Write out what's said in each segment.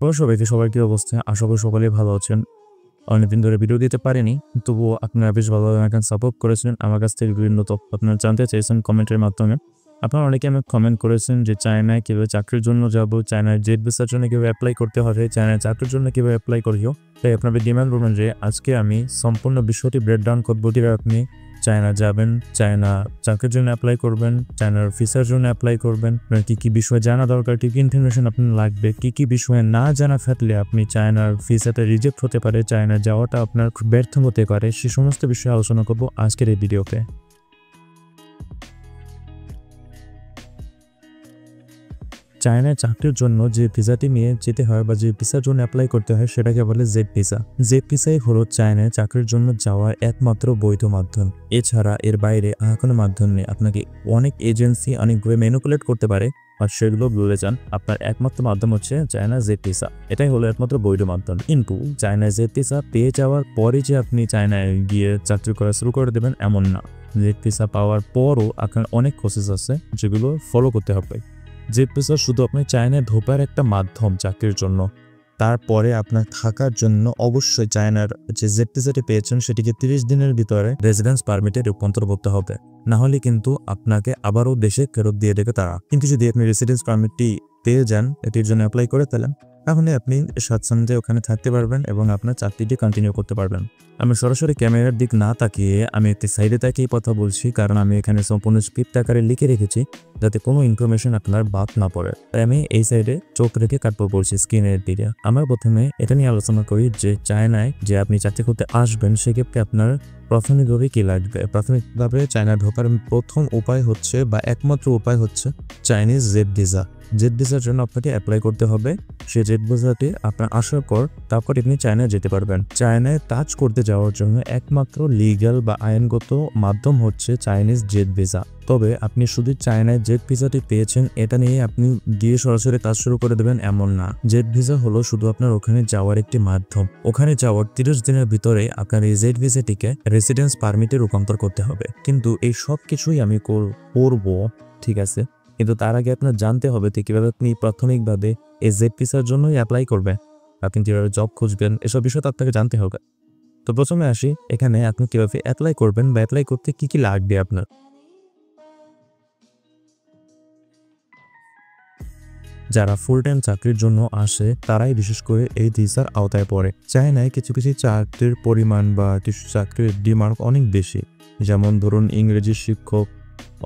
সবাইকে সবার কি অবস্থা? আশা করি সকলেই ভালো আছেন। অনেকদিন ধরে ভিডিও দিতে পারিনি, তবুও আপনারা বেশ ভালোভাবে আমাকে সাপোর্ট করেছেন। আমার কাছ থেকে বিভিন্ন তথ্য আপনারা জানতে চেয়েছেন কমেন্টের মাধ্যমে। আপনারা অনেকে আমাকে কমেন্ট করেছেন যে চায়নায় কিভাবে চাকরির জন্য যাব, চায়নায় জেড ভিসার জন্য কিভাবে অ্যাপ্লাই করতে হবে, চায়নায় চাকরির জন্য কিভাবে অ্যাপ্লাই করিও। তাই আপনাদের ডিমান্ড করবেন যে আজকে আমি সম্পূর্ণ বিষয়টি ব্রেকডাউন করব। কিভাবে আপনি চায়না যাবেন, চায়না চাকরির জন্য অ্যাপ্লাই করবেন, চায়নার ভিসার জন্য অ্যাপ্লাই করবেন, কি কি বিষয় জানা দরকার, কি কি ইনফরমেশন আপনার লাগবে, কি কি বিষয়ে না জানা থাকলে আপনি চায়নার ভিসাতে রিজেক্ট হতে পারে, চায়না যাওয়াটা আপনার ব্যর্থ হতে পারে, সে সমস্ত বিষয়ে আলোচনা করব আজকের এই ভিডিওতে। চায়নায় চাকরির জন্য যে ভিসাটি নিয়ে যেতে হয় বা যে ভিসার জন্য অ্যাপ্লাই করতে হয় সেটাকে বলে জেড ভিসা। জেড ভিসাই হলো চায়নায় চাকরির জন্য যাওয়ার একমাত্র বৈধ মাধ্যম। এছাড়া এর বাইরে আর কোনো মাধ্যম নেই। আপনাকে অনেক এজেন্সি অনেকভাবে ম্যানিপুলেট করতে পারে, আর সেগুলো ভুলে যান। আপনার একমাত্র মাধ্যম হচ্ছে চায়না জেড ভিসা। এটাই হলো একমাত্র বৈধ মাধ্যম। কিন্তু চায়না জেড ভিসা পেয়ে যাওয়ার পরে যে আপনি চায়নায় গিয়ে চাকরি করা শুরু করে দেবেন এমন না। জেড ভিসা পাওয়ার পরও আপনার অনেক প্রসেস আছে যেগুলো ফলো করতে হবে। জেড ভিসা শুধু আপনি চায়নায় ঢোকার একটা মাধ্যম চাকরির জন্য। তারপরে আপনার থাকার জন্য অবশ্যই চায়নার যে জেড ভিসাটি পেয়েছেন সেটিকে 30 দিনের ভিতরে রেসিডেন্স পারমিটে রূপান্তর করতে হবে। না হলে কিন্তু আপনাকে আবারও দেশে ফেরত দিয়ে দেবে তারা। কিন্তু যদি আপনি রেসিডেন্স পারমিটটি পেয়ে যান, এটির জন্য অ্যাপ্লাই করে ফেলেন, তাহলে আপনি স্বাচ্ছন্দ্যে ওখানে থাকতে পারবেন এবং আপনার চাকরিটি কন্টিনিউ করতে পারবেন। আমি সরাসরি ক্যামেরার দিক না তাকিয়ে আমি একটি সাইডে তাকিয়ে কথা বলছি, কারণ আমি এখানে সম্পূর্ণ স্ক্রিপ্ট আকারে লিখে রেখেছি যাতে কোনো ইনফরমেশন আপনার বাদ না পড়ে। তাই আমি এই সাইডে চোখ রেখে কাটবো বলছি স্ক্রিনের দিকে। আমরা প্রথমে এটা নিয়ে আলোচনা করি যে চায়নায় যে আপনি চাকরি করতে আসবেন সেক্ষেত্রে আপনার প্রাথমিকভাবে কি লাগবে। প্রাথমিকভাবে চায়নায় ঢোকার প্রথম উপায় হচ্ছে বা একমাত্র উপায় হচ্ছে চাইনিজ জেড ভিসা। জেড ভিসার জন্য আপনাকে অ্যাপ্লাই করতে হবে। সেই জেড ভিসাটি আপনার আসার পর তারপর আপনি চায়নায় যেতে পারবেন। চায়নায় কাজ করতে যাওয়ার জন্য একমাত্র লিগ্যাল বা আইনগত মাধ্যম হচ্ছে চাইনিজ জেড ভিসা। তবে আপনি শুধু চায়নায় জেড ভিসাটি পেয়েছেন এটা নিয়ে আপনি গিয়ে সরাসরি কাজ শুরু করে দেবেন এমন না। জেড ভিসা হলো শুধু আপনার ওখানে যাওয়ার একটি মাধ্যম। ওখানে যাওয়ার 30 দিনের ভিতরে আপনার এই জেড ভিসাটিকে রেসিডেন্স পারমিটে রূপান্তর করতে হবে। কিন্তু এই সব কিছুই আমি করব, ঠিক আছে, কিন্তু তার আগে আপনার জানতে হবে যে কিভাবে আপনি প্রাথমিকভাবে এই জেড ভিসার জন্যই অ্যাপ্লাই করবেন, আপনি কিভাবে জব খুঁজবেন, এসব বিষয় তো আপনাকে জানতে হবে। তো প্রথমে আসি এখানে আপনি কিভাবে অ্যাপ্লাই করবেন বা অ্যাপ্লাই করতে কি কি লাগবে আপনার। যারা ফুল টাইম চাকরির জন্য আসে তারাই বিশেষ করে এই ভিসার আওতায় পড়ে। চায়নায় কিছু কিছু চাকরির পরিমাণ বা কিছু চাকরির ডিমান্ড অনেক বেশি, যেমন ধরুন ইংরেজি শিক্ষক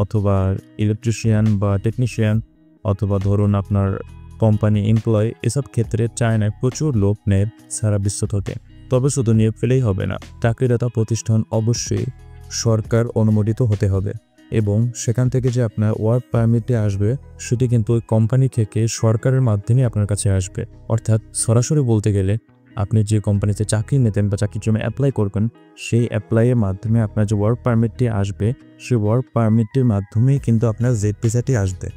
অথবা ইলেকট্রিশিয়ান বা টেকনিশিয়ান অথবা ধরুন আপনার কোম্পানি এমপ্লয়। এসব ক্ষেত্রে চায়নায় প্রচুর লোক নেয় সারা বিশ্ব থেকে। তবে শুধু নিয়োগ পেলেই হবে না, চাকরিদাতা প্রতিষ্ঠান অবশ্যই সরকার অনুমোদিত হতে হবে এবং সেখান থেকে যে আপনার ওয়ার্ক পারমিটে আসবে সেটি কিন্তু ওই কোম্পানি থেকে সরকারের মাধ্যমে আপনার কাছে আসবে। অর্থাৎ সরাসরি বলতে গেলে আপনি যে কোম্পানিতে চাকরি নিতেন বা চাকরির জন্য অ্যাপ্লাই করবেন সেই অ্যাপ্লাইয়ের মাধ্যমে আপনার যে ওয়ার্ক পারমিটটি আসবে সেই ওয়ার্ক পারমিটের মাধ্যমেই কিন্তু আপনার জেড ভিসাটি আসবে।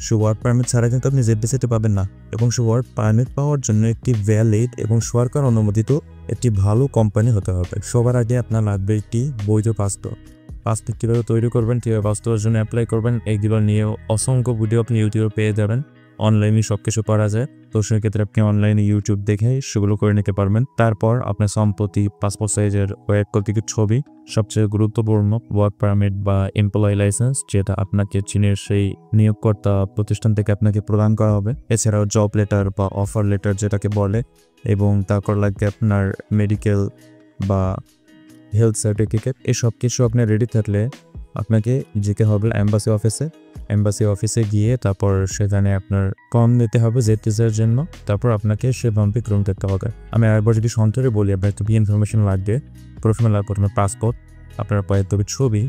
সে ওয়ার্ক পারমিট ছাড়া কিন্তু আপনি জেড ভিসাটি পাবেন না। এবং সে ওয়ার্ক পারমিট পাওয়ার জন্য একটি ভ্যালিড এবং সরকার অনুমোদিত একটি ভালো কোম্পানি হতে হবে। সবার আগে আপনার লাগবে একটি বৈধ পাসপোর্ট। পাসপোর্ট কীভাবে তৈরি করবেন, কীভাবে পাসপোর্টের জন্য অ্যাপ্লাই করবেন, এইগুলো নিয়েও অসংখ্য ভিডিও আপনি ইউটিউবে পেয়ে যাবেন। অনলাইনে সব কিছু করা যায়, তো সেক্ষেত্রে আপনি অনলাইনে ইউটিউব দেখে সেগুলো করে নিতে পারবেন। তারপর আপনার সম্প্রতি পাসপোর্ট সাইজের কয়েক কপি ছবি, সবচেয়ে গুরুত্বপূর্ণ ওয়ার্ক পারমিট বা এমপ্লয়ি লাইসেন্স, যেটা আপনাকে চীনের সেই নিয়োগকর্তা প্রতিষ্ঠান থেকে আপনাকে প্রদান করা হবে। এছাড়াও জব লেটার বা অফার লেটার যেটাকে বলে, এবং তারপর লাগবে আপনার মেডিকেল বা হেলথ সার্টিফিকেট। এসব কিছু আপনার রেডি থাকলে আপনাকে যেতে হবে এম্বাসি অফিসে গিয়ে তারপর সেখানে আপনার ফর্ম নিতে হবে জেড ভিসার জন্য। তারপর আপনাকে সে ফর্মটি পূরণ করতে হবে। আমি আরেকবার যদি সংক্ষেপে বলি, আপনার একটু ইনফরমেশন লাগবে। প্রথমে পাসপোর্ট, আপনার পায়ের ছবি,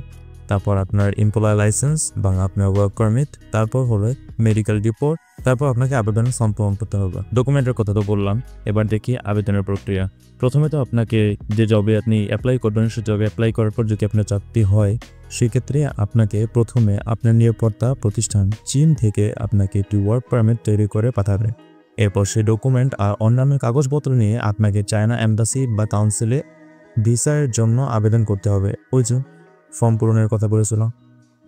তারপর আপনার এমপ্লয় লাইসেন্স বা আপনার ওয়ার্ক পারমিট, তারপর হলো মেডিকেল রিপোর্ট, তারপর আপনাকে আবেদন সম্পন্ন করতে হবে। ডকুমেন্টের কথা তো বললাম, এবার দেখি আবেদনের প্রক্রিয়া। প্রথমে তো আপনাকে যে জবে আপনি অ্যাপ্লাই করবেন সে জবে অ্যাপ্লাই করার পর যদি আপনার চাকরি হয় সেক্ষেত্রে আপনাকে প্রথমে আপনার নিয়োগকর্তা প্রতিষ্ঠান চীন থেকে আপনাকে একটি ওয়ার্ক পারমিট তৈরি করে পাঠাবে। এরপর সেই ডকুমেন্ট আর অন্যান্য কাগজপত্র নিয়ে আপনাকে চায়না এম্বাসি বা কাউন্সিলে ভিসার জন্য আবেদন করতে হবে। ওই যে ফর্ম পূরণের কথা বলেছিলাম,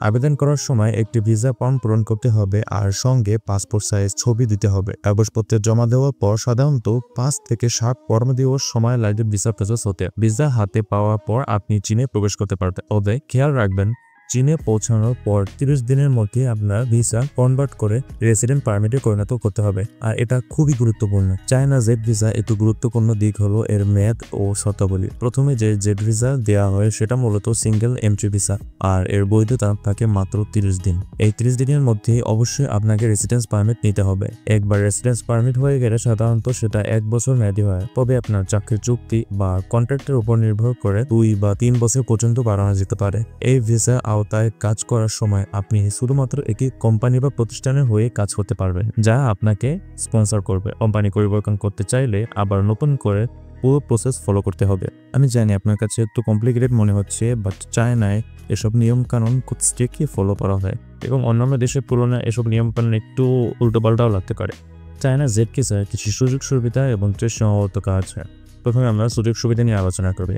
আবেদন করার সময় একটি ভিসা ফর্ম পূরণ করতে হবে আর সঙ্গে পাসপোর্ট সাইজ ছবি দিতে হবে। কাগজপত্র জমা দেওয়ার পর সাধারণত 5 থেকে 7 কর্মদিবস সময় লাগবে ভিসা প্রসেস হতে। ভিসা হাতে পাওয়ার পর আপনি চীনে প্রবেশ করতে পারবেন। তবে খেয়াল রাখবেন, চীনে পৌঁছানোর পর 30 দিনের মধ্যে আপনার ভিসা কনভার্ট করে রেসিডেন্ট পারমিটে পরিণত করতে হবে। আর এটা খুবই গুরুত্বপূর্ণ। চায়না জেড ভিসা একটু গুরুত্বপূর্ণ দিক হলো এর মেয়াদ ও শর্তাবলী। প্রথমে যে জেড ভিসা দেওয়া হয় সেটা মূলত সিঙ্গেল এন্ট্রি ভিসা, আর এর বৈধতা থাকে মাত্র 30 দিন। এই 30 দিনের মধ্যে অবশ্যই আপনাকে রেসিডেন্স পারমিট নিতে হবে। একবার রেসিডেন্স পারমিট হয়ে গেলে সাধারণত সেটা 1 বছর মেয়াদি হয়, তবে আপনার চাকরির চুক্তি বা কন্ট্রাক্টের উপর নির্ভর করে 2 বা 3 বছর পর্যন্ত বাড়ানো যেতে পারে। এই ভিসা আওতায় কাজ করার সময় আপনি শুধুমাত্র একটি কোম্পানি বা প্রতিষ্ঠানের হয়ে কাজ করতে পারবেন, যা আপনাকে স্পন্সর করবে। কোম্পানি পরিবর্তন করতে চাইলে আবার নতুন করে পুরো প্রসেস ফলো করতে হবে। আমি জানি আপনার কাছে একটু কমপ্লিকেটেড মনে হচ্ছে, বাট চায়নায় এসব নিয়মকানুন খুব স্ট্রিক্টলি ফলো করা হয় এবং অন্যান্য দেশের তুলনায় এসব নিয়মকানুন একটু উল্টোপাল্টাও লাগতে পারে। চায়না জেড ভিসায় কিছু সুযোগ সুবিধা এবং সীমাবদ্ধ কাজ হয়। প্রথমে আমরা সুযোগ সুবিধা নিয়ে আলোচনা করব।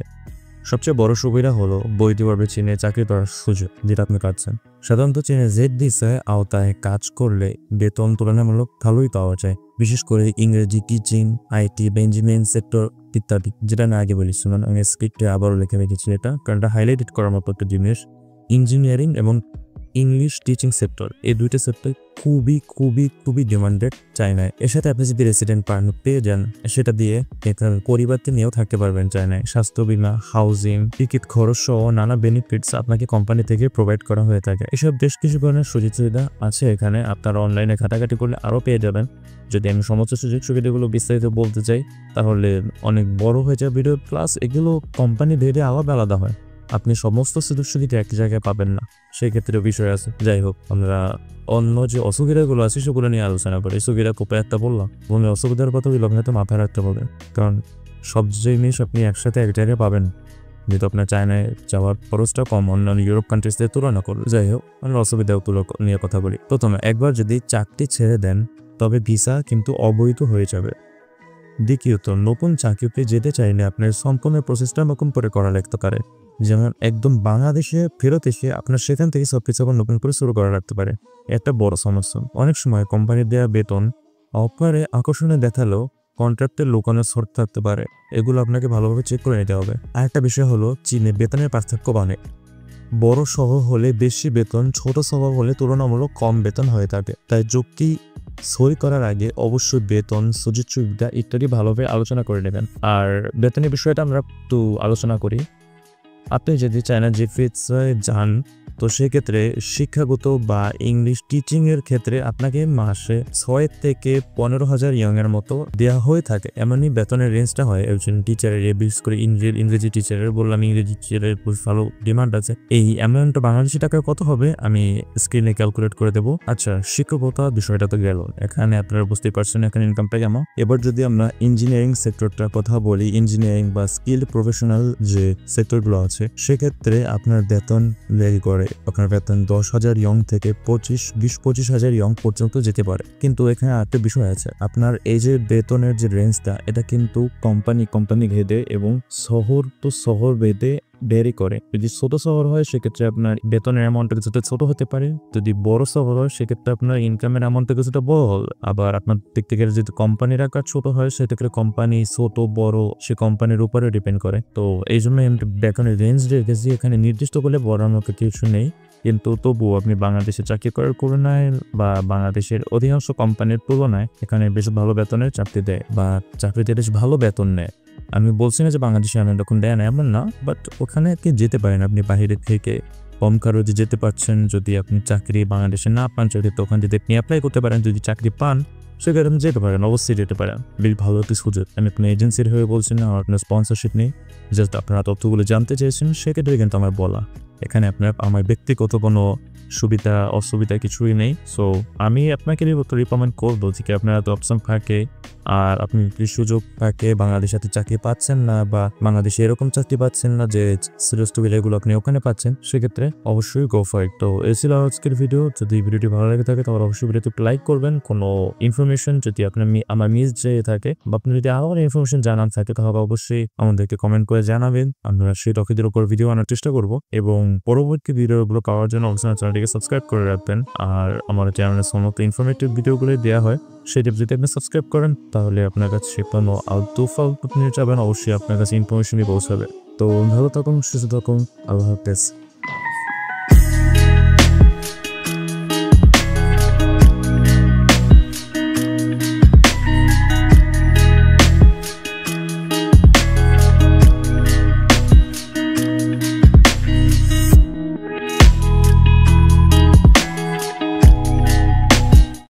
সবচেয়ে বড় সুবিধা হলো বৈধভাবে চীনে চাকরি করার সুযোগ, যেটা আপনি পাচ্ছেন। সাধারণত চীনে জেড ভিসায় আওতায় কাজ করলে বেতন তুলনামূলক ভালোই পাওয়া যায়, বিশেষ করে ইংরেজি, টিচিং, আইটি, বেঞ্জিনিয়ারিং সেক্টর ইত্যাদি। যেটা না আগে বলেছি, আমি স্ক্রিপ্টে আবারও লিখে রেখেছি এটা, কারণ এটা হাইলাইটেড করার মতো একটা জিনিস। ইঞ্জিনিয়ারিং এবং ইংলিশ টিচিং সেক্টর, এই দুইটা সেক্টর খুবই খুবই খুবই ডিমান্ডেড চায়নায়। এর সাথে আপনি যদি রেসিডেন্ট পারমিট পেয়ে যান, সেটা দিয়ে এখানে পরিবারকে নিয়েও থাকতে পারবেন চায়নায়। স্বাস্থ্য বীমা, হাউজিং, টিকিট খরচ সহ নানা বেনিফিটস আপনাকে কোম্পানি থেকে প্রোভাইড করা হয়ে থাকে। এসব বেশ কিছু ধরনের সুযোগ সুবিধা আছে এখানে, আপনারা অনলাইনে ঘাটাঘাটি করলে আরও পেয়ে যাবেন। যদি আমি সমস্ত সুযোগ সুবিধাগুলো বিস্তারিত বলতে চাই তাহলে অনেক বড় হয়ে যায় ভিডিও, প্লাস এগুলো কোম্পানি ভেদে আলাদা আলাদা হয়। আপনি সমস্ত সুযোগ সুবিধা এক জায়গায় পাবেন না, সেই ক্ষেত্রে বিষয় আছে। যাই হোক, আমরা অন্য যে অসুবিধাগুলো আছে সেগুলো নিয়ে আলোচনা করি। সুবিধা খুব একটা বললাম, এবং অসুবিধার কথা বললাম, হয়তো মাথায় রাখতে হবে, কারণ সব জিনিস আপনি একসাথে এক জায়গায় পাবেন, যেহেতু আপনার চায়নায় যাওয়ার খরচটা কম অন্যান্য ইউরোপ কান্ট্রিজদের তুলনা করলে। যাই হোক, আমরা অসুবিধাগুলো নিয়ে কথা বলি। প্রথমে, একবার যদি চাকরি ছেড়ে দেন তবে ভিসা কিন্তু অবৈধ হয়ে যাবে। দ্বিতীয়ত, নতুন চাকরিতে যেতে চাইলে আপনার সম্পূর্ণ প্রসেসটা নতুন করে করা লাগতে পারে। যেমন একদম বাংলাদেশে ফেরত এসে আপনার সেখান থেকে সবকিছু আবার নতুন করে শুরু করা রাখতে পারে। একটা বড় সমস্যা। অনেক সময় কোম্পানির দেওয়া বেতন অফারে আকর্ষণীয় দেখালেও কন্ট্রাক্টের লুকানো শর্ত থাকতে পারে। এগুলো আপনাকে ভালোভাবে চেক করে নিতে হবে। আরেকটা বিষয় হলো, চীনে বেতনের পার্থক্য অনেক। বড় শহর হলে বেশি বেতন, ছোট শহর হলে তুলনামূলক কম বেতন হয়ে থাকে। তাই চুক্তি সই করার আগে অবশ্যই বেতন, সুযোগ সুবিধা ইত্যাদি ভালোভাবে আলোচনা করে নেবেন। আর বেতনের বিষয়টা আমরা একটু আলোচনা করি। আপনি যদি চায়না জেড ভিসায় যান, তো সেক্ষেত্রে শিক্ষাগত বা ইংলিশ টিচিংয়ের ক্ষেত্রে আপনাকে মাসে 6 থেকে 15,000 ইয়ংয়ের মতো দেওয়া হয়ে থাকে। এমনই বেতনের রেঞ্জটা হয় একজন টিচারের, বিশেষ করে ইংরেজি টিচারের। বললাম ইংরেজি টিচারের ভালো ডিমান্ড আছে। এই অ্যামাউন্টটা বাংলাদেশি টাকায় কত হবে আমি স্ক্রিনে ক্যালকুলেট করে দেবো। আচ্ছা, শিক্ষকতা বিষয়টা তো গেল, এখানে আপনারা বুঝতেই পারছেন এখানে ইনকামটা কেমন। এবার যদি আমরা ইঞ্জিনিয়ারিং সেক্টরটার কথা বলি, ইঞ্জিনিয়ারিং বা স্কিল প্রফেশনাল যে সেক্টরগুলো আছে, সেক্ষেত্রে আপনার বেতন ভ্যারি করে। আপনার বেতন 10,000 ইয়ং থেকে 20-25,000 ইয়ং পর্যন্ত যেতে পারে। কিন্তু এখানে আরেকটা বিষয় আছে, আপনার এই যে বেতনের যে রেঞ্জটা, এটা কিন্তু কোম্পানি ভেদে এবং শহর তো শহর ভেদে ভ্যারি করে। যদি ছোট শহর হয় সেক্ষেত্রে আপনার বেতনের অ্যামাউন্টটা কিছুটা ছোট হতে পারে, যদি বড় শহর হয় সেক্ষেত্রে আপনার ইনকামের অ্যামাউন্টটা কিছুটা বড় হবে। আবার আপনার দিক থেকে যদি কোম্পানির আকার ছোট হয় সেক্ষেত্রে কোম্পানি ছোট বড় সে কোম্পানির উপরে ডিপেন্ড করে। তো এই জন্য বেতনের রেঞ্জ রেখেছি, এখানে নির্দিষ্ট বলে বলার মতো কিছু নেই। কিন্তু তবুও আপনি বাংলাদেশে চাকরি করার তুলনায় বা বাংলাদেশের অধিকাংশ কোম্পানির তুলনায় এখানে বেশ ভালো বেতনের চাকরি দেয় বা চাকরিতে বেশ ভালো বেতন নেয়। আমি বলছি না যে বাংলাদেশে আমি এরকম দেয় না, এমন না, বাট ওখানে কি যেতে পারেন আপনি বাইরে থেকে কম খরচে যেতে পারছেন। যদি আপনি চাকরি বাংলাদেশে না পান চাকরি, তো ওখানে যদি আপনি অ্যাপ্লাই করতে পারেন, যদি চাকরি পান সেখানে আপনি যেতে পারেন, অবশ্যই যেতে পারেন। বেশ ভালো একটি সুযোগ। আমি আপনার এজেন্সির হয়ে বলছি না, আমার আপনার স্পন্সরশিপ নেই, জাস্ট আপনারা তথ্যগুলো জানতে চেয়েছেন, সেক্ষেত্রে কিন্তু আমার বলা। এখানে আপনার আমার ব্যক্তিগত কোনো সুবিধা অসুবিধা কিছুই নেই। সো আমি আপনাকে রিকমেন্ড করবো যে আপনার এত অপশন থাকে আর আপনি যদি সুযোগ থাকে বাংলাদেশে এত চাকরি পাচ্ছেন না বা বাংলাদেশে এরকম চাকরি পাচ্ছেন না যে সিরিয়াস টুবিলেগুলো আপনি ওখানে পাচ্ছেন, সেক্ষেত্রে অবশ্যই গো ফর ইট। তো এই ছিল আজকের ভিডিও। যদি ভিডিওটি ভালো লেগে থাকে তাহলে অবশ্যই ভিডিওতে লাইক করবেন। কোনো ইনফরমেশন যদি আপনার আমার মিস যেয়ে থাকে বা আপনি যদি আরো কোনো ইনফরমেশন জানার থাকে তাহলে অবশ্যই আমাদেরকে কমেন্ট করে জানাবেন। আমরা সেই টপিকের উপর ভিডিও আনার চেষ্টা করব এবং পরবর্তী ভিডিওগুলো পাওয়ার জন্য অবশ্যই চ্যানেলটিকে সাবস্ক্রাইব করে রাখবেন। আর আমাদের চ্যানেলে সমস্ত ইনফরমেটিভ ভিডিওগুলো দেওয়া হয়, সেটা যদি আপনি সাবস্ক্রাইব করেন তাহলে আপনার কাছে কোনো আলতু-ফালতু নিয়ে যাবেন, অবশ্যই আপনার কাছে ইনফরমেশনই পৌঁছাবে। তো ভালো থাকুন, সুস্থ থাকুন, আল্লাহ হাফেজ।